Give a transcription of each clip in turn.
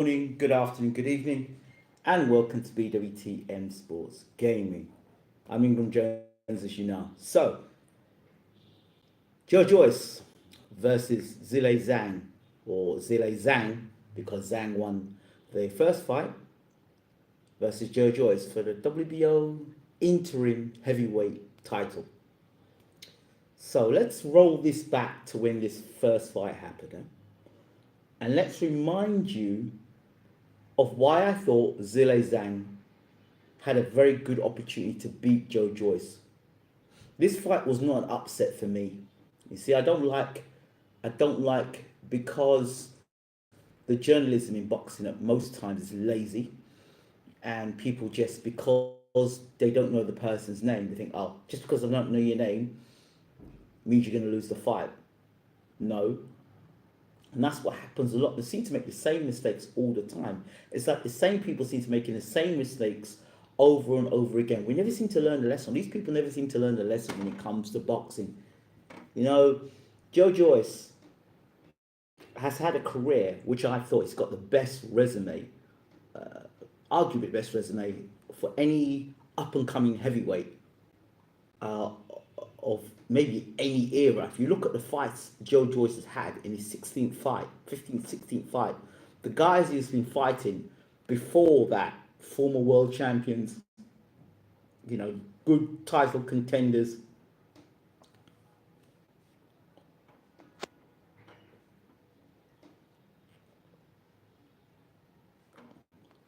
morning, good afternoon, good evening, and welcome to BWTM Sports Gaming. I'm Ingram Jones, as you know. So, Joyce versus Zile Zhang, or Zile Zhang, because Zhang won the first fight, versus Joyce for the WBO interim heavyweight title. So, let's roll this back to when this first fight happened. And let's remind you of why I thought Zile Zhang had a very good opportunity to beat Joyce. This fight was not an upset for me. You see, I don't like because the journalism in boxing at most times is lazy, and people just because they don't know the person's name, they think, oh, just because I don't know your name means you're going to lose the fight. No, and that's what happens a lot. They seem to make the same mistakes all the time. It's like the same people seem to making the same mistakes over and over again. We never seem to learn the lesson. These people never seem to learn the lesson when it comes to boxing. You know, Joyce has had a career which I thought he's got the best resume, arguably the best resume for any up and coming heavyweight uh, of maybe any era. If you look at the fights Joyce has had in his 16th fight, 15th, 16th fight, the guys he's been fighting before that, former world champions, good title contenders.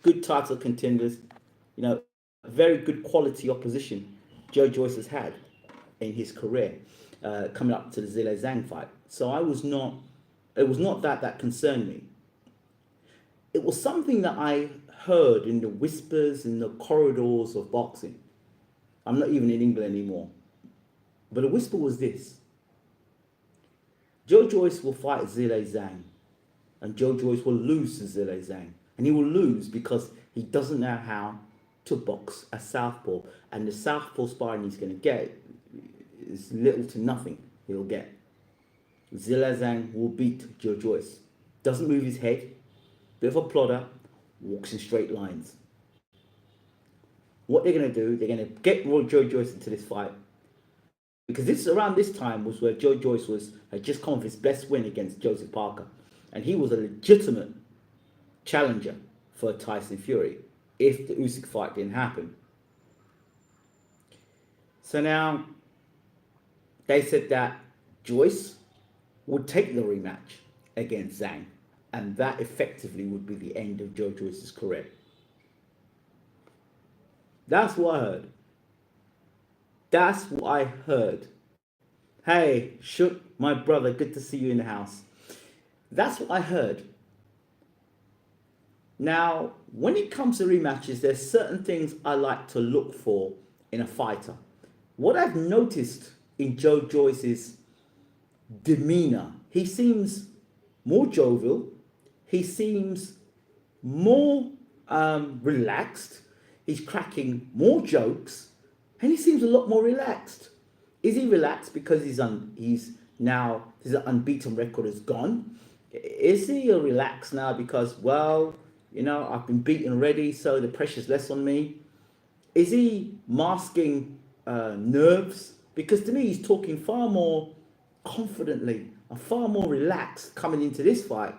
Good title contenders, very good quality opposition Joyce has had in his career, coming up to the Zile Zhang fight. So it was not that concerned me. It was something that I heard in the whispers in the corridors of boxing. I'm not even in England anymore. But the whisper was this: Joyce will fight Zile Zhang, and Joyce will lose to Zile Zhang. And he will lose because he doesn't know how to box a southpaw. And the southpaw sparring he's going to get is little to nothing he'll get. Zile Zhang will beat Joyce. Doesn't move his head, bit of a plodder, walks in straight lines. What they're going to do, they're going to get Joyce into this fight. Because this around this time was where Joyce had just come off his best win against Joseph Parker. And he was a legitimate challenger for Tyson Fury if the Usyk fight didn't happen. So now they said that Joyce would take the rematch against Zhang, and that effectively would be the end of Joyce's career. That's what I heard. That's what I heard. Hey, Shook, my brother, good to see you in the house. That's what I heard. Now, when it comes to rematches, there's certain things I like to look for in a fighter. What I've noticed in Joyce's demeanor, he seems more jovial, he seems more relaxed, he's cracking more jokes, and he seems a lot more relaxed. Is he relaxed because he's now his unbeaten record is gone? Is he relaxed now because, well, I've been beaten already, so the pressure's less on me? Is he masking nerves? Because to me, he's talking far more confidently and far more relaxed coming into this fight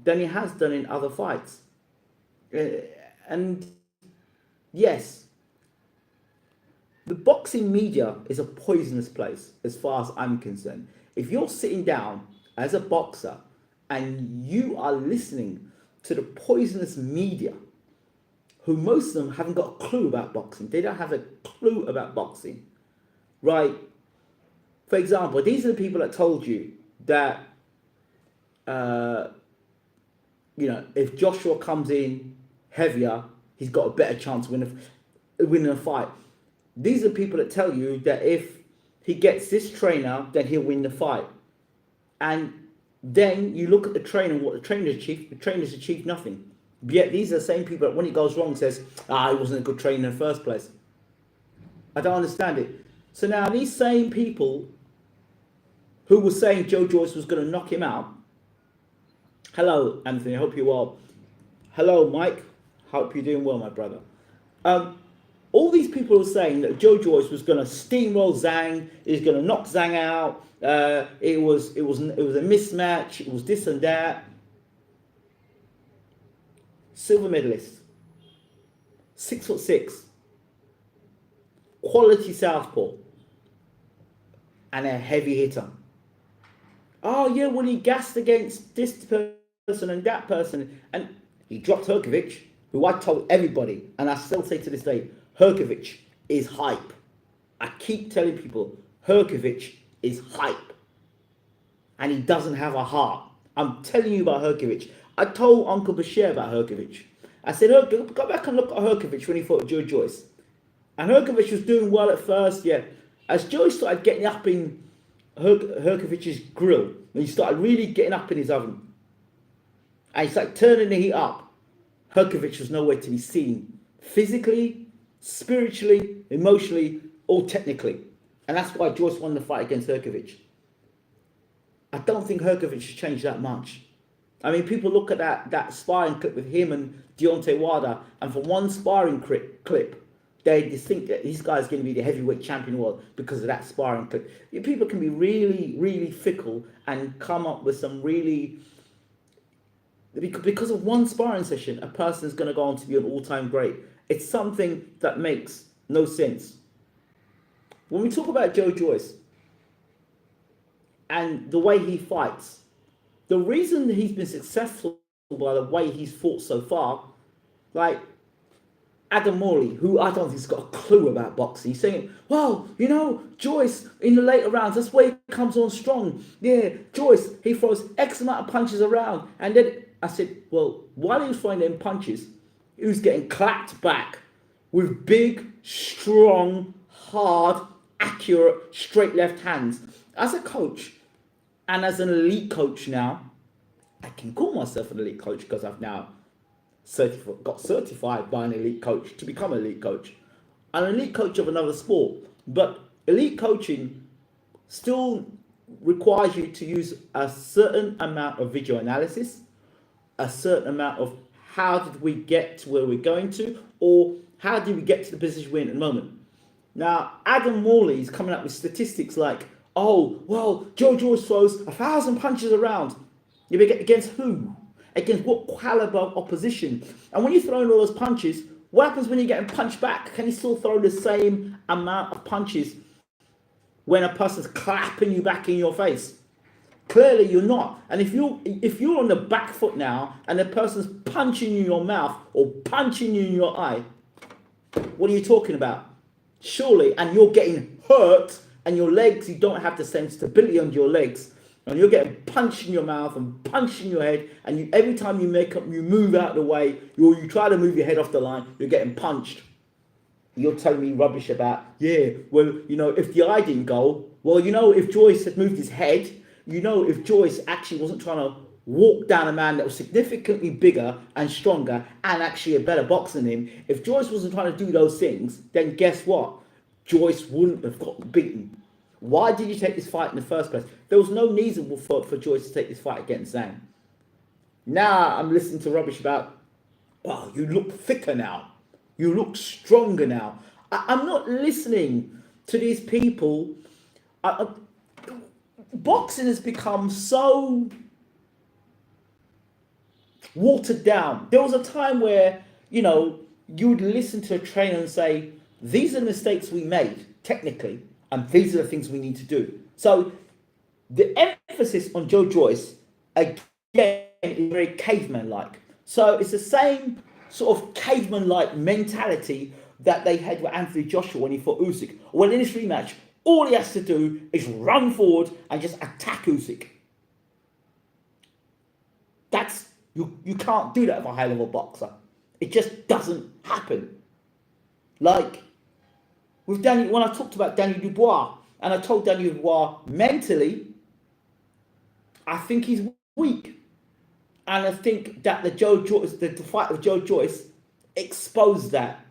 than he has done in other fights. And yes, the boxing media is a poisonous place as far as I'm concerned. If you're sitting down as a boxer and you are listening to the poisonous media, who most of them haven't got a clue about boxing. They don't have a clue about boxing, right? For example, these are the people that told you that, if Joshua comes in heavier, he's got a better chance of winning a fight. These are people that tell you that if he gets this trainer, then he'll win the fight. And then you look at the trainer and what the trainer's achieved. The trainer's achieved nothing. Yet these are the same people that when it goes wrong says, he wasn't a good trainer in the first place. I don't understand it. So now these same people who were saying Joyce was going to knock him out. Hello, Anthony. I hope you're well. Hello, Mike. Hope you're doing well, my brother. Um, all these people are saying that Joe Joyce was going to steamroll Zhang, he's going to knock Zhang out. It was a mismatch. It was this and that. Silver medalist, 6'6", quality southpaw, and a heavy hitter. Oh yeah, well he gassed against this person and that person, and he dropped Herkovic, who I told everybody, and I still say to this day, Herkovic is hype. I keep telling people, Herkovic is hype, and he doesn't have a heart. I'm telling you about Herkovic. I told Uncle Bashir about Herkovic. I said, go back and look at Herkovic when he fought Joe Joyce. And Herkovic was doing well at first, yeah. As Joyce started getting up in Herkovic's grill, and he started really getting up in his oven, and he started turning the heat up, Herkovic was nowhere to be seen. Physically, spiritually, emotionally, or technically. And that's why Joyce won the fight against Herkovic. I don't think Herkovic has changed that much. I mean, people look at that sparring clip with him and Deontay Wilder, and for one sparring clip, they just think that this guy's going to be the heavyweight champion of the world because of that sparring clip. People can be really, really fickle and come up with some really... Because of one sparring session, a person is going to go on to be an all-time great. It's something that makes no sense. When we talk about Joe Joyce and the way he fights, the reason he's been successful by the way he's fought so far, like Adam Morley, who I don't think has got a clue about boxing, he's saying, well, Joyce in the later rounds, that's where he comes on strong. Yeah, Joyce, he throws X amount of punches around. And then I said, well, while he was throwing them punches, he was getting clapped back with big, strong, hard, accurate, straight left hands. As a coach, and as an elite coach now, I can call myself an elite coach because I've now got certified by an elite coach to become an elite coach. I'm an elite coach of another sport, but elite coaching still requires you to use a certain amount of video analysis, a certain amount of how did we get to where we're going to, or how did we get to the position we're in at the moment. Now, Adam Morley is coming up with statistics like, oh, well, Joe Joyce throws 1,000 punches around. Against who? Against what caliber of opposition? And when you're throwing all those punches, what happens when you're getting punched back? Can you still throw the same amount of punches when a person's clapping you back in your face? Clearly you're not. And if you're on the back foot now and the person's punching you in your mouth or punching you in your eye, what are you talking about? Surely, and you're getting hurt and your legs, you don't have the same stability on your legs, and you're getting punched in your mouth and punched in your head, and every time you move out of the way, you try to move your head off the line, you're getting punched. You're telling me rubbish about, yeah, well, if the eye didn't go, well, if Joyce had moved his head, if Joyce actually wasn't trying to walk down a man that was significantly bigger and stronger and actually a better boxer than him, if Joyce wasn't trying to do those things, then guess what? Joyce wouldn't have got beaten. Why did you take this fight in the first place? There was no reason for Joyce to take this fight against Zhang. Now I'm listening to rubbish about, oh, you look thicker now. You look stronger now. I'm not listening to these people. Boxing has become so watered down. There was a time where, you would listen to a trainer and say, these are the mistakes we made, technically, and these are the things we need to do. So the emphasis on Joe Joyce, again, is very caveman-like. So it's the same sort of caveman-like mentality that they had with Anthony Joshua when he fought Usyk. Well, in this rematch, all he has to do is run forward and just attack Usyk. You can't do that with a high-level boxer. It just doesn't happen. Like with Daniel, when I talked about Daniel Dubois, and I told Daniel Dubois mentally, I think he's weak, and I think that the fight of Joe Joyce exposed that,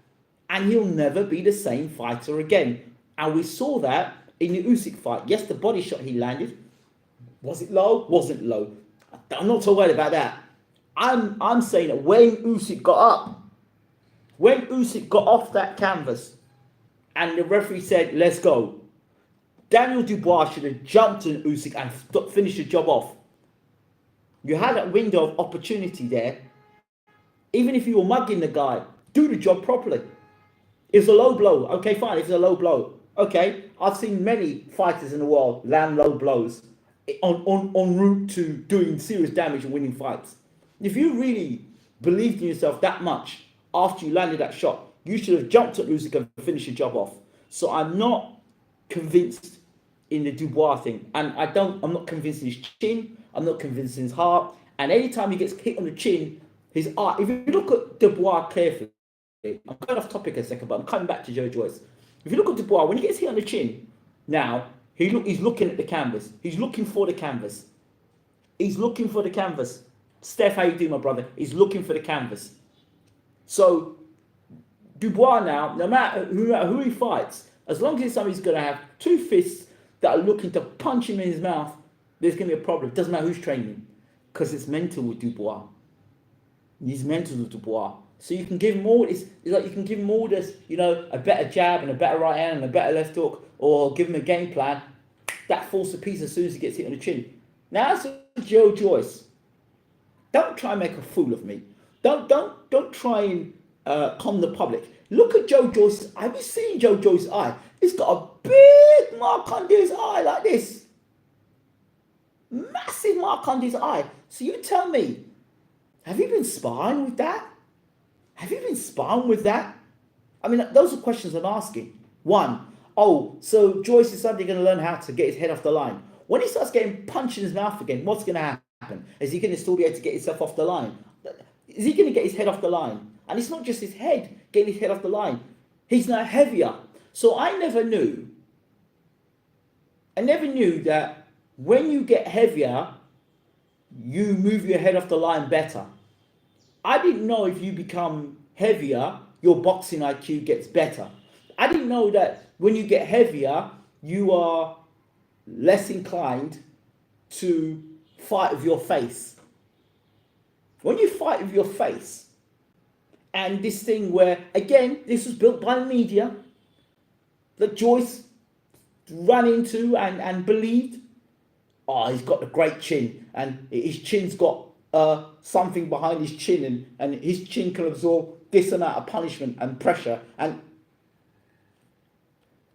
and he'll never be the same fighter again. And we saw that in the Usyk fight. Yes, the body shot he landed, was it low? Wasn't low. I'm not so worried about that. I'm saying that when Usyk got up, when Usyk got off that canvas, and the referee said, "Let's go," Daniel Dubois should have jumped on Usyk and finished the job off. You had that window of opportunity there. Even if you were mugging the guy, do the job properly. It's a low blow. Okay, fine. It's a low blow. Okay, I've seen many fighters in the world land low blows on route to doing serious damage and winning fights. If you really believed in yourself that much after you landed that shot, you should have jumped at Usyk and finished your job off. So I'm not convinced in the Dubois thing, and I'm not convinced in his chin. I'm not convinced in his heart. And anytime he gets hit on the chin, his eye. If you look at Dubois carefully, I'm going off topic a second, but I'm coming back to Joyce. If you look at Dubois, when he gets hit on the chin, now he's looking at the canvas. He's looking for the canvas. He's looking for the canvas. Steph, how you doing, my brother? He's looking for the canvas. So Dubois now, no matter who he fights, as long as somebody's going to have two fists that are looking to punch him in his mouth, there's going to be a problem. It doesn't matter who's training him, because it's mental with Dubois. He's mental with Dubois. So you can give him all. It's like you can give him all this, a better jab and a better right hand and a better left hook, or give him a game plan. That falls to pieces as soon as he gets hit on the chin. Now as for Joe Joyce, don't try and make a fool of me. Don't try and con the public. Look at Joe Joyce's eye. Have you seen Joe Joyce's eye? He's got a big mark under his eye like this. Massive mark under his eye. So you tell me, have you been sparring with that? Have you been sparring with that? I mean, those are questions I'm asking. One, so Joyce is suddenly going to learn how to get his head off the line. When he starts getting punched in his mouth again, what's going to happen? Is he going to still be able to get himself off the line? Is he going to get his head off the line? And it's not just his head getting his head off the line. He's now heavier. So I never knew that when you get heavier, you move your head off the line better. I didn't know if you become heavier, your boxing IQ gets better. I didn't know that when you get heavier, you are less inclined to fight with your face. When you fight with your face, and this thing where, again, this was built by the media, that Joyce ran into and believed, he's got a great chin, and his chin's got something behind his chin, and his chin can absorb this amount of punishment and pressure. And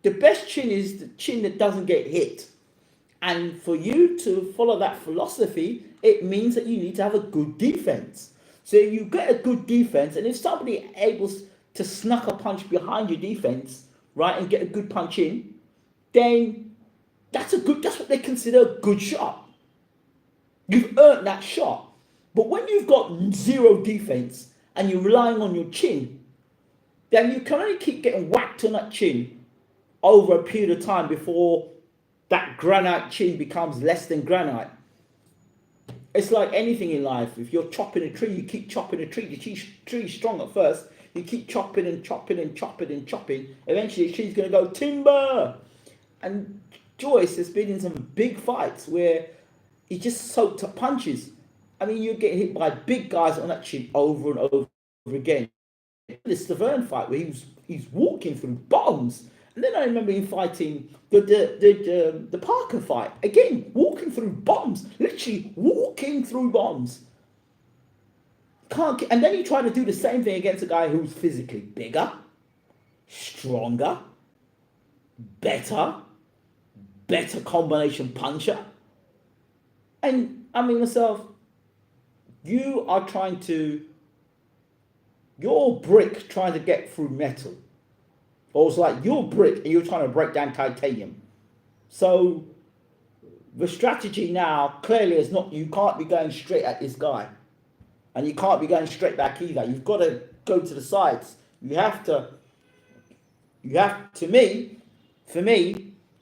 the best chin is the chin that doesn't get hit. And for you to follow that philosophy, it means that you need to have a good defense. So you get a good defense, and if somebody able to snuck a punch behind your defense, right, and get a good punch in, then that's what they consider a good shot. You've earned that shot. But when you've got zero defense and you're relying on your chin, then you can only keep getting whacked on that chin over a period of time before that granite chin becomes less than granite. It's like anything in life. If you're chopping a tree, you keep chopping a tree. The tree's strong at first. You keep chopping and chopping and chopping and chopping. Eventually, the tree's going to go timber. And Joyce has been in some big fights where he just soaked up punches. I mean, you get hit by big guys on that chin over and over again. The Stavern fight where he's walking through bombs. And then I remember him fighting the Parker fight. Again, walking through bombs. Literally walking through bombs. And then he tried to do the same thing against a guy who's physically bigger, stronger, better combination puncher. And I mean myself, you're brick trying to get through metal. Or it's like you're brick and you're trying to break down titanium. So the strategy now clearly is not, you can't be going straight at this guy. And you can't be going straight back either. You've got to go to the sides. For me,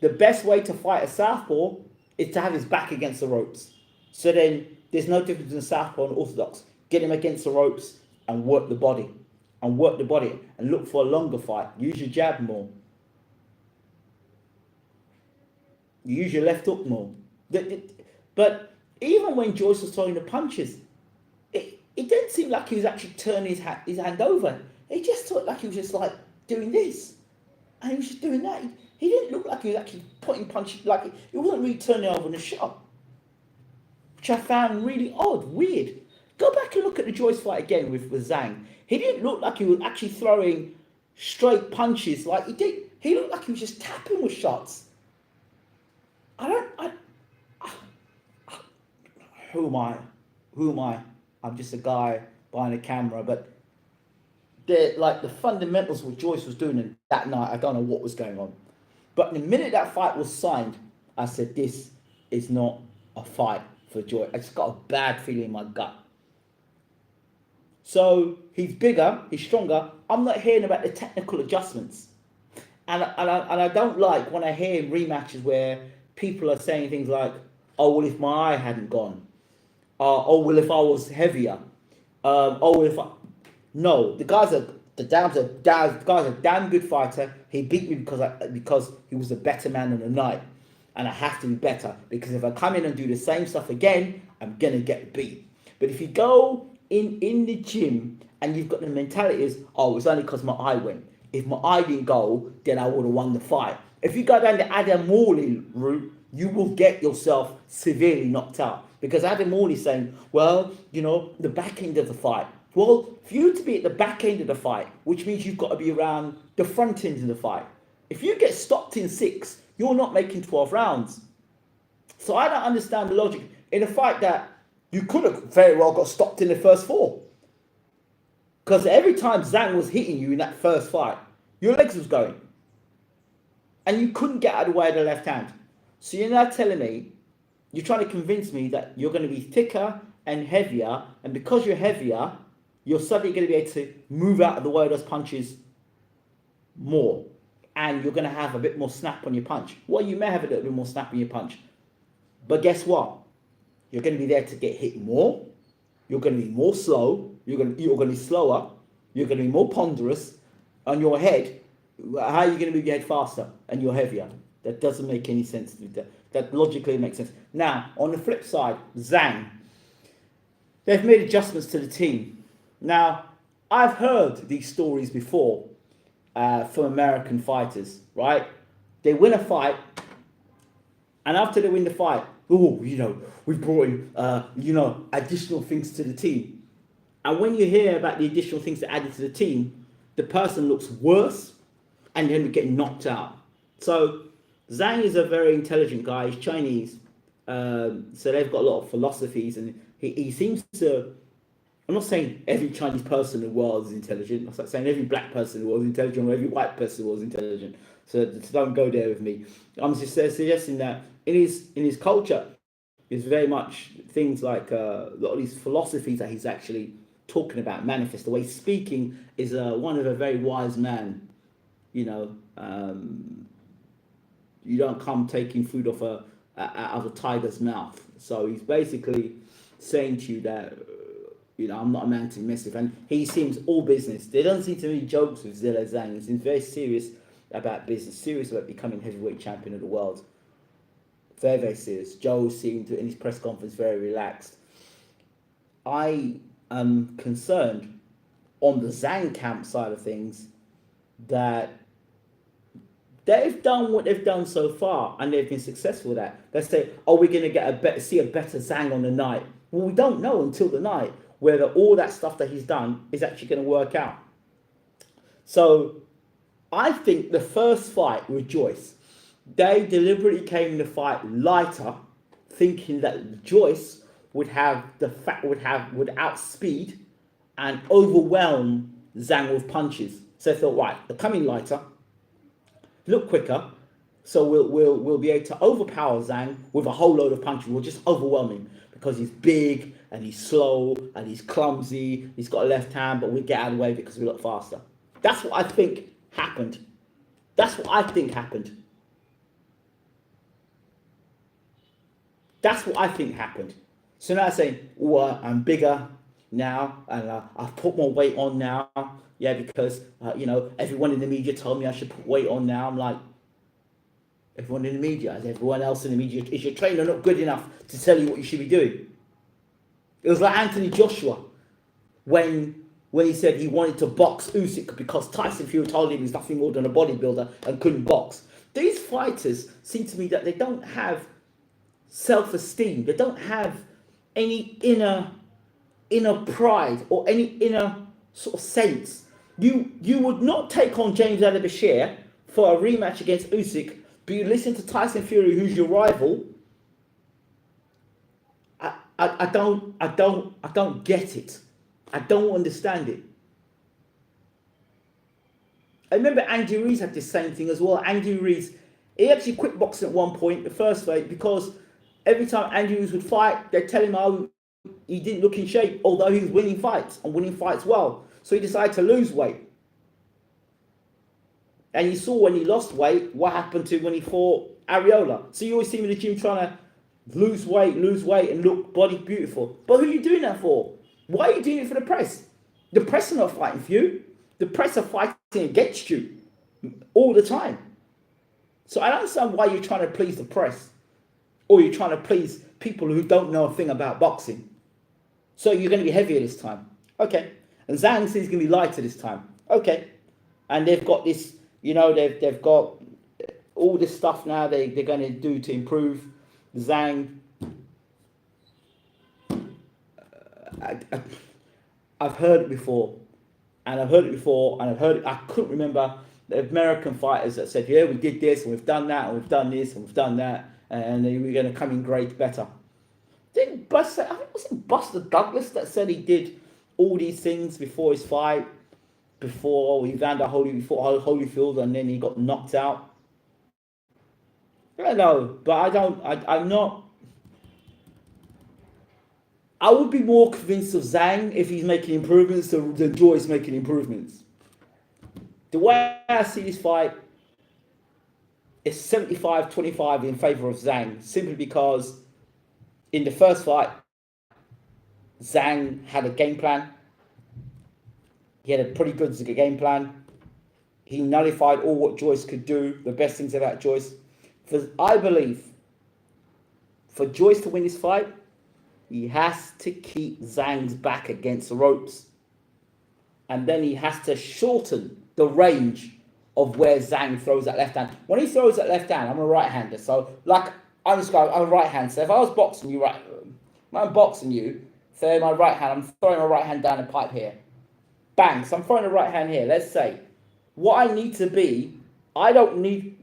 the best way to fight a southpaw is to have his back against the ropes. So then there's no difference in southpaw and orthodox. Get him against the ropes and work the body. And look for a longer fight. Use your jab more. Use your left hook more. But even when Joyce was throwing the punches, it didn't seem like he was actually turning his hand over. It just looked like he was just like doing this, and he was just doing that. He didn't look like he was actually putting punches. Like it wasn't really turning over in a shot, which I found really odd, weird. Go back and look at the Joyce fight again with Zhang. He didn't look like he was actually throwing straight punches like he did. He looked like he was just tapping with shots. I don't. Who am I? Who am I? I'm just a guy behind a camera, but the fundamentals what Joyce was doing that night, I don't know what was going on. But the minute that fight was signed, I said, this is not a fight for Joyce. I just got a bad feeling in my gut. So he's bigger, he's stronger. I'm not hearing about the technical adjustments. And I don't like when I hear rematches where people are saying things like, oh, well, if my eye hadn't gone. Oh, well, if I was heavier. Oh, well, if I... No, the guy's a damn good fighter. He beat me because he was a better man on the night. And I have to be better. Because if I come in and do the same stuff again, I'm going to get beat. But if you go in the gym and you've got the mentality is, oh, it's only because my eye went. If my eye didn't go, then I would have won the fight. If you go down the Adam Morley route, you will get yourself severely knocked out. Because Adam Morley's saying, well, the back end of the fight. Well, for you to be at the back end of the fight, which means you've got to be around the front end of the fight. If you get stopped in 6, you're not making 12 rounds. So I don't understand the logic. In a fight that you could have very well got stopped in the first 4. Because every time Zhang was hitting you in that first fight, your legs was going. And you couldn't get out of the way of the left hand. So you're now telling me, you're trying to convince me that you're going to be thicker and heavier. And because you're heavier, you're suddenly going to be able to move out of the way of those punches more. And you're going to have a bit more snap on your punch. Well, you may have a little bit more snap on your punch. But guess what? You're going to be there to get hit more. You're going to be more slow. You're going to be slower. You're going to be more ponderous on your head. How are you going to move your head faster? And you're heavier. That doesn't make any sense. That logically makes sense. Now, on the flip side, Zhang. They've made adjustments to the team. Now, I've heard these stories before from American fighters, right? They win a fight, and after they win the fight, we brought in, additional things to the team. And when you hear about the additional things that added to the team, the person looks worse, and then we get knocked out. So Zhang is a very intelligent guy. He's Chinese, so they've got a lot of philosophies, and he seems to. I'm not saying every Chinese person in the world is intelligent. I'm not saying every black person in the world is intelligent or every white person in the world is intelligent. So don't go there with me. I'm just suggesting that in his culture, is very much things like a lot of these philosophies that he's actually talking about, manifest. The way he's speaking is one of a very wise man. You don't come taking food out of a tiger's mouth. So he's basically saying to you that, I'm not a man to mess with. And he seems all business. There doesn't seem to be jokes with Zhang. He seems very serious about business, serious about becoming heavyweight champion of the world. Very, very serious. Joe seemed to, in his press conference, very relaxed. I am concerned on the Zhang camp side of things that they've done what they've done so far and they've been successful at that. They say, we're going to see a better Zhang on the night. Well, we don't know until the night whether all that stuff that he's done is actually going to work out. So I think the first fight with Joyce, they deliberately came in the fight lighter, thinking that Joyce would outspeed and overwhelm Zhang with punches. So they thought, right, they're coming lighter, look quicker, so we'll be able to overpower Zhang with a whole load of punches. We'll just overwhelm him because he's big and he's slow and he's clumsy. He's got a left hand, but we'll get out of the way because we look faster. That's what I think happened. That's what I think happened. So now I'm saying, I'm bigger now and I've put more weight on now. Yeah, because, everyone in the media told me I should put weight on now. I'm like, everyone in the media, as everyone else in the media, is your trainer not good enough to tell you what you should be doing? It was like Anthony Joshua. when he said he wanted to box Usyk because Tyson Fury told him he's nothing more than a bodybuilder and couldn't box. These fighters seem to me that they don't have self-esteem. They don't have any inner pride or any inner sort of sense. You would not take on James Adebashir for a rematch against Usyk, but you listen to Tyson Fury, who's your rival. I don't get it. I don't understand it. I remember Andy Ruiz had this same thing as well. Andy Ruiz, he actually quit boxing at one point, the first fight, because every time Andy Ruiz would fight, they'd tell him how he didn't look in shape, although he was winning fights and winning fights well. So he decided to lose weight. And you saw when he lost weight, what happened to when he fought Ariola. So you always see him in the gym trying to lose weight and look body beautiful. But who are you doing that for? Why are you doing it for the press? The press are not fighting for you. The press are fighting against you all the time. So I don't understand why you're trying to please the press, or you're trying to please people who don't know a thing about boxing. So you're going to be heavier this time. Okay. And Zhang says he's going to be lighter this time. Okay. And they've got this, they've got all this stuff now they're going to do to improve Zhang. I've heard it before. And I couldn't remember the American fighters that said, yeah, we did this and we've done that and we've done this and we've done that and we're going to come in grades better. I think it was Buster Douglas that said he did all these things before his fight, before Evander Holyfield, and then he got knocked out. I don't know, but I'm not. I would be more convinced of Zhang if he's making improvements than Joyce making improvements. The way I see this fight is 75-25 in favour of Zhang, simply because in the first fight, Zhang had a game plan. He had a pretty good game plan. He nullified all what Joyce could do, the best things about Joyce. I believe for Joyce to win this fight, he has to keep Zhang's back against the ropes. And then he has to shorten the range of where Zhang throws that left hand. When he throws that left hand, I'm a right-hander. So, I'm a right hand. So if I was boxing you, when I'm boxing you, say my right hand, I'm throwing my right hand down a pipe here. Bang. So I'm throwing the right hand here. Let's say, what I need to be, I don't need,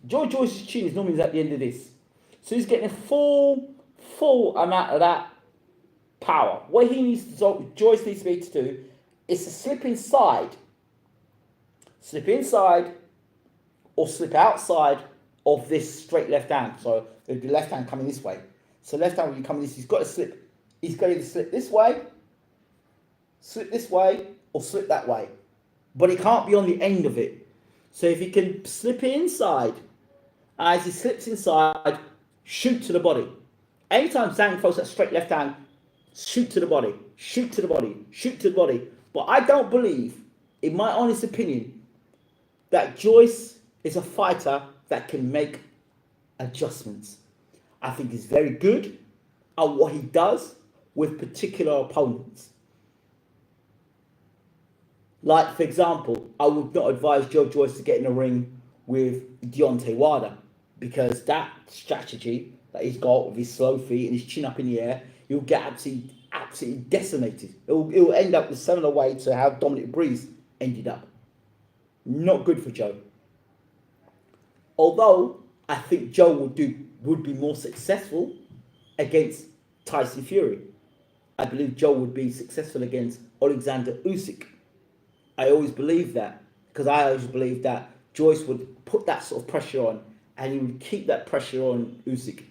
George Joyce's chin is normally at the end of this. So he's getting a full amount of that power. What Joyce needs to be able to do is to slip inside or slip outside of this straight left hand. So the left hand coming this way. So left hand when you come this, he's got to slip. He's got to slip this way, or slip that way. But he can't be on the end of it. So if he can slip inside, as he slips inside, shoot to the body. Anytime Zhang throws that straight left hand, shoot to the body, shoot to the body, shoot to the body. But I don't believe, in my honest opinion, that Joyce is a fighter that can make adjustments. I think he's very good at what he does with particular opponents. Like, for example, I would not advise Joe Joyce to get in a ring with Deontay Wilder, because that strategy that he's got with his slow feet and his chin up in the air, he'll get absolutely decimated. It'll end up the similar way to how Dominic Breeze ended up. Not good for Joe. Although I think Joe would be more successful against Tyson Fury. I believe Joe would be successful against Alexander Usyk. I always believe that, because I always believe that Joyce would put that sort of pressure on, and he would keep that pressure on Usyk,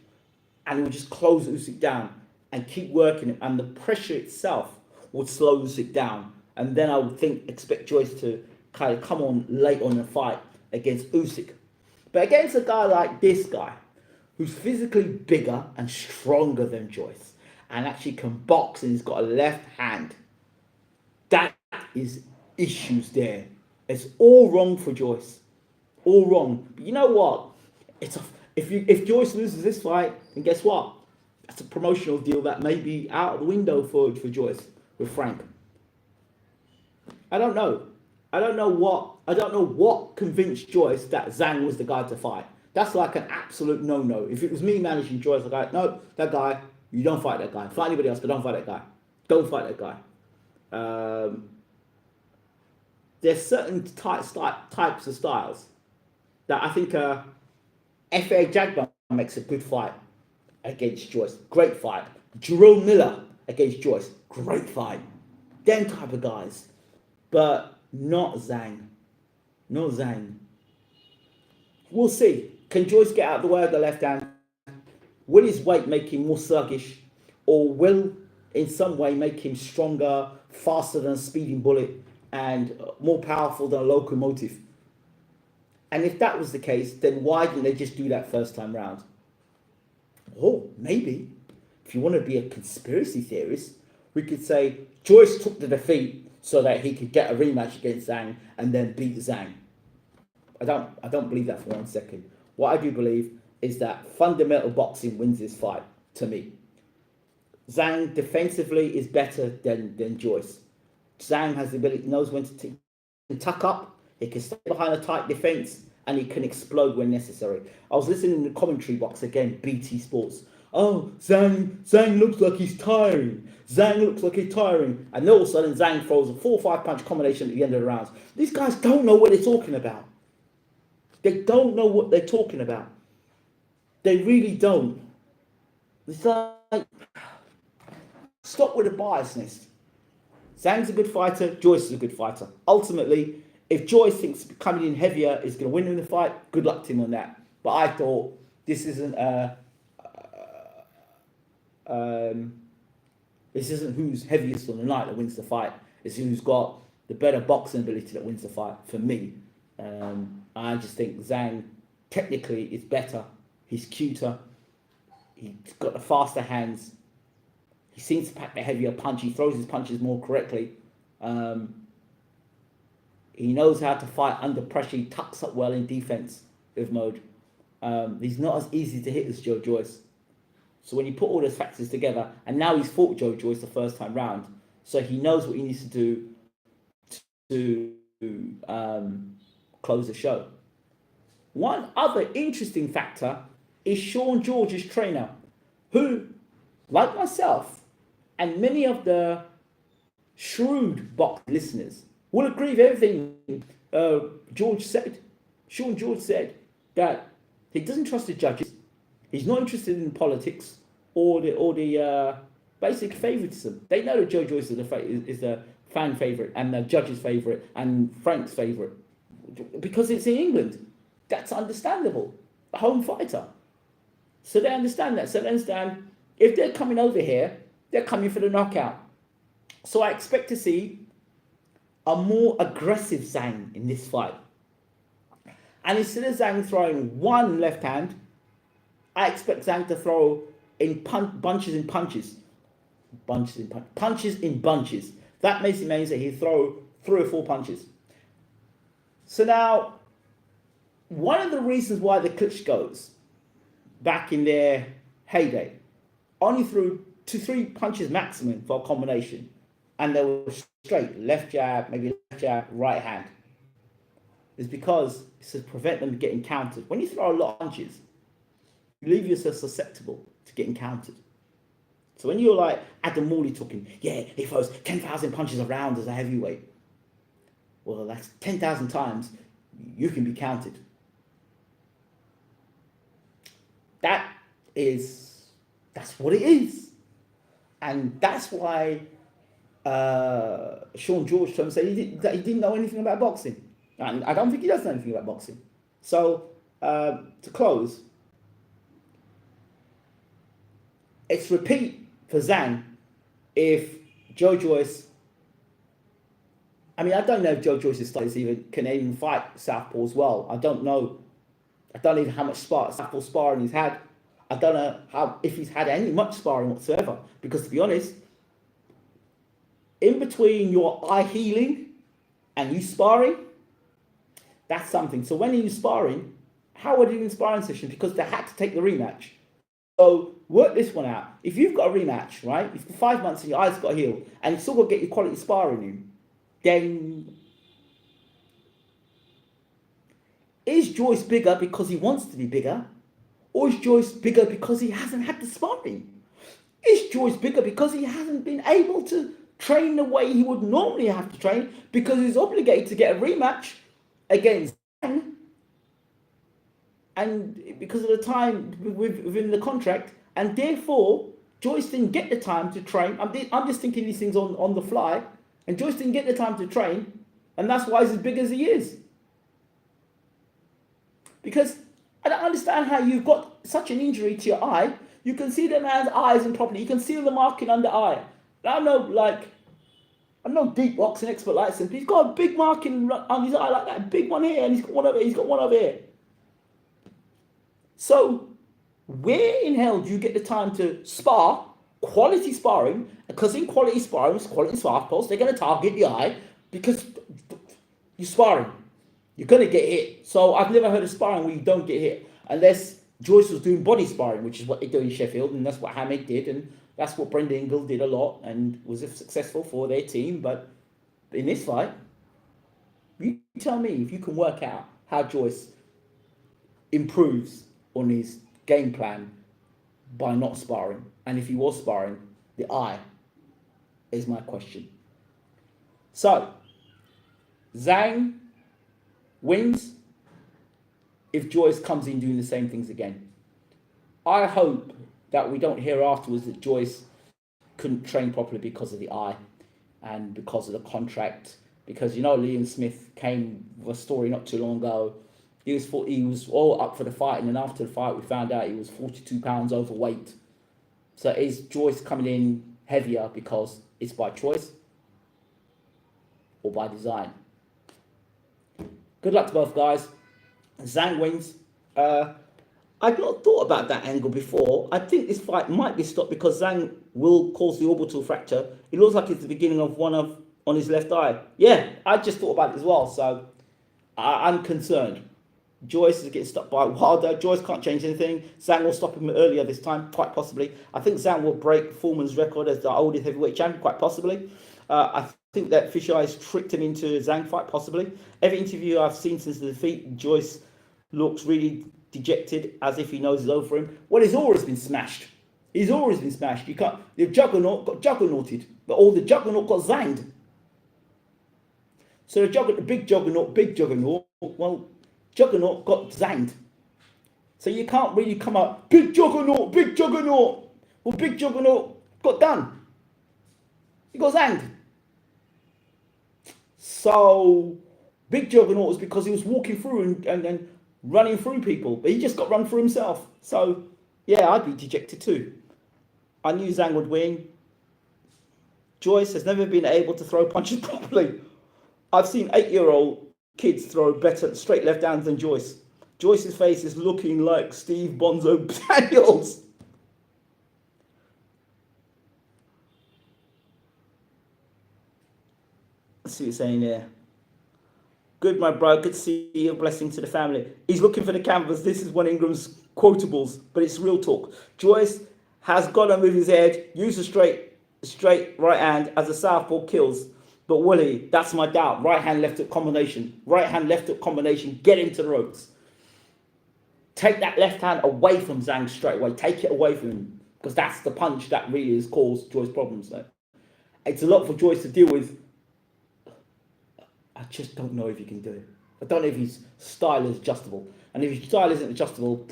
and he would just close Usyk down and keep working it, and the pressure itself would slow Usyk down. And then I would expect Joyce to kind of come on late on the fight against Usyk. But against a guy like this guy, who's physically bigger and stronger than Joyce, and actually can box, and he's got a left hand, that is issues there. It's all wrong for Joyce. All wrong. But you know what? If Joyce loses this fight, then guess what? That's a promotional deal that may be out of the window for Joyce with Frank. I don't know. I don't know what convinced Joyce that Zhang was the guy to fight. That's like an absolute no-no. If it was me managing Joyce, I'd go, no, that guy, you don't fight that guy. Fight anybody else, but don't fight that guy. Don't fight that guy. There's certain types of styles that I think F.A. Jagba makes a good fight against Joyce. Great fight. Jerome Miller against Joyce. Great fight. Them type of guys. But not Zhang. Not Zhang. We'll see. Can Joyce get out of the way of the left hand? Will his weight make him more sluggish? Or will, in some way, make him stronger, faster than a speeding bullet, and more powerful than a locomotive? And if that was the case, then why didn't they just do that first time round? Oh, maybe. If you want to be a conspiracy theorist, we could say Joyce took the defeat so that he could get a rematch against Zhang and then beat Zhang. I don't believe that for 1 second. What I do believe is that fundamental boxing wins this fight, to me. Zhang defensively is better than Joyce. Zhang has the ability, knows when to tuck up, he can stay behind a tight defense, and he can explode when necessary. I was listening in the commentary box again, BT Sports. Oh, Zhang looks like he's tiring. Zhang looks like he's tiring. And all of a sudden, Zhang throws a 4 or 5 punch combination at the end of the rounds. These guys don't know what they're talking about. They don't know what they're talking about. They really don't. It's like, stop with the biasness. Zhang's a good fighter. Joyce is a good fighter. Ultimately, if Joyce thinks coming in heavier is going to win in the fight, good luck to him on that. But I thought this isn't who's heaviest on the night that wins the fight. It's who's got the better boxing ability that wins the fight, for me. I just think Zhang technically is better. He's cuter. He's got the faster hands. He seems to pack the heavier punch. He throws his punches more correctly. He knows how to fight under pressure. He tucks up well in defense with mode. He's not as easy to hit as Joe Joyce. So when you put all those factors together, and now he's fought Joe Joyce the first time round, so he knows what he needs to do to close the show. One other interesting factor is Sean George's trainer, who, like myself, and many of the shrewd box listeners will agree with everything George said. Sean George said that he doesn't trust the judges. He's not interested in politics or the basic favoritism. They know that Joe Joyce is the fan favorite and the judge's favorite and Frank's favorite because it's in England. That's understandable. A home fighter. So they understand that. So they understand if they're coming over here, they're coming for the knockout. So I expect to see a more aggressive Zhang in this fight. And instead of Zhang throwing one left hand, I expect Zhang to throw in bunches in punches. Punches in bunches. That basically means that he'll throw 3 or 4 punches. So now, one of the reasons why the Klitschko's back in their heyday only threw 2-3 punches maximum for a combination, and they were straight left jab, maybe left jab, right hand, is because it's to prevent them getting countered. When you throw a lot of punches, you leave yourself susceptible to getting countered. So when you're like Adam Morley talking, yeah, he throws 10,000 punches a round as a heavyweight. Well, that's 10,000 times you can be counted. That's what it is. And that's why Sean George told him say he didn't know anything about boxing. And I don't think he does know anything about boxing. So to close, it's repeat for Zhang if Joe Joyce. I mean, I don't know if Joe Joyce's style can even fight southpaw as well. I don't know. I don't even know how much southpaw sparring he's had. I don't know if he's had much sparring whatsoever. Because to be honest, in between your eye healing and you sparring, that's something. So when are you sparring? How are you in sparring session? Because they had to take the rematch. So work this one out. If you've got a rematch, right? If for 5 months and your eyes got healed and you still got to get your quality sparring in, then is Joyce bigger because he wants to be bigger? Or is Joyce bigger because he hasn't had the sparring? Is Joyce bigger because he hasn't been able to train the way he would normally have to train because he's obligated to get a rematch against Zhang, and because of the time within the contract, and therefore Joyce didn't get the time to train. I'm just thinking these things on the fly, and Joyce didn't get the time to train, and that's why he's as big as he is. Because I don't understand how you've got such an injury to your eye. You can see the man's eye isn't properly. You can see the marking under eye. I'm no deep boxing expert like this. He's got a big marking on his eye like that, a big one here, and he's got one over here. He's got one over here. So, where in hell do you get the time to spar, quality sparring? Because in quality sparring, quality spar posts, they're going to target the eye because you're sparring. You're going to get hit. So I've never heard of sparring where you don't get hit. Unless Joyce was doing body sparring, which is what they do in Sheffield, and that's what Hamid did, and that's what Brendan Ingle did a lot, and was successful for their team. But in this fight, you tell me if you can work out how Joyce improves on his game plan by not sparring. And if he was sparring, the eye is my question. So, Zhang wins if Joyce comes in doing the same things again. I hope that we don't hear afterwards that Joyce couldn't train properly because of the eye and because of the contract. Because, you know, Liam Smith came with a story not too long ago. He was all up for the fight, and then after the fight we found out he was 42 pounds overweight. So is Joyce coming in heavier because it's by choice or by design? Good luck to both guys. Zhang wins. I'd not thought about that angle before. I think this fight might be stopped because Zhang will cause the orbital fracture. It looks like it's the beginning of one on his left eye. Yeah, I just thought about it as well. So I'm concerned. Joyce is getting stopped by Wilder. Joyce can't change anything. Zhang will stop him earlier this time, quite possibly. I think Zhang will break Foreman's record as the oldest heavyweight champion, quite possibly. I think that Fisher has tricked him into Zhang fight, possibly. Every interview I've seen since the defeat, Joyce looks really dejected, as if he knows it's over for him. Well, he's always been smashed. He's always been smashed. You can't. The juggernaut got juggernauted, but all the juggernaut got zanged. So the big juggernaut. Well, Juggernaut got zanged. So you can't really come out, big juggernaut. Well, big juggernaut got done. He got zanged. So big juggernaut was because he was walking through and running through people, but he just got run through himself. So yeah, I'd be dejected too. I knew Zhang would win. Joyce has never been able to throw punches properly. I've seen 8-year-old kids throw better straight left hands than Joyce. Joyce's face is looking like Steve Bonzo Daniels. Let's see what you're saying there. Good, my bro. Good to see you. A blessing to the family. He's looking for the canvas. This is one of Ingram's quotables, but it's real talk. Joyce has got to move his head, use a straight right hand as a southpaw kills. But Willie, that's my doubt. Right hand, left hook combination. Right hand, left hook combination. Get into the ropes. Take that left hand away from Zhang straight away. Take it away from him. Because that's the punch that really has caused Joyce problems. So it's a lot for Joyce to deal with. I just don't know if he can do it. I don't know if his style is adjustable. And if his style isn't adjustable,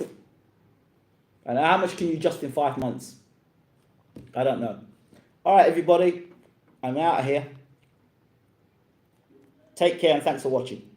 and how much can you adjust in 5 months? I don't know. All right, everybody. I'm out of here. Take care and thanks for watching.